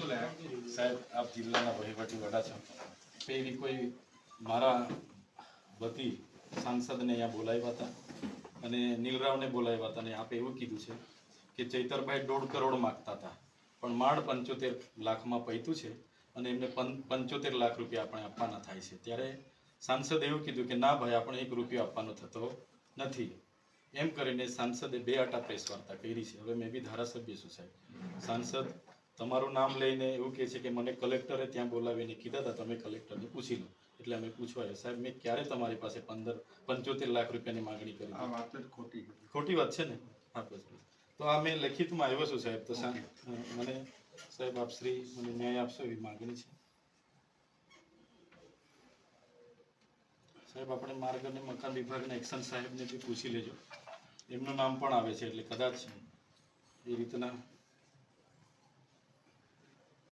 સાહેબ આપ જિલ્લાના વહીવટી વડા છો, એવી કોઈ મારા વતી સાંસદને અહીંયા બોલાવ્યા હતા અને નીલરાવને બોલાવ્યા હતા અને આપે એવું કીધું છે કે ચૈતરભાઈ 1.5 કરોડ માગતા હતા પણ માંડ 75 લાખમાં પૈતું છે અને એમને 75 લાખ રૂપિયા આપણે આપવાના થાય છે. ત્યારે સાંસદે એવું કીધું કે ના ભાઈ, આપણે 1 રૂપિયો આપવાનો થતો નથી. એમ કરીને સાંસદે 2 આટા પ્રેસ વાર્તા કરી છે. હવે મેં બી ધારાસભ્ય છું સાહેબ. સાંસદ તમારું નામ લઈને એવું કહે છે કે મને કલેક્ટરે ત્યાં બોલાવીને કીધા હતા, તમે કલેક્ટરને પૂછી લો. એટલે અમે પૂછવા આવ્યા. સાહેબ, મેં ક્યારે તમારી પાસે 75 લાખ રૂપિયાની માંગણી કરી? આ વાત જ ખોટી વાત છે ને? હા, બસ. તો આ મેં લેખિતમાં આવ્યો છું સાહેબ. તો મને સાહેબ આપ શ્રી મને ન્યાય આપશો એવી માંગણી છે સાહેબ. આપણે માર્ગ અને મકાન વિભાગના એક્શન સાહેબને બી પૂછી લેજો, એમનું નામ પણ આવે છે એટલે કદાચ એ રીતના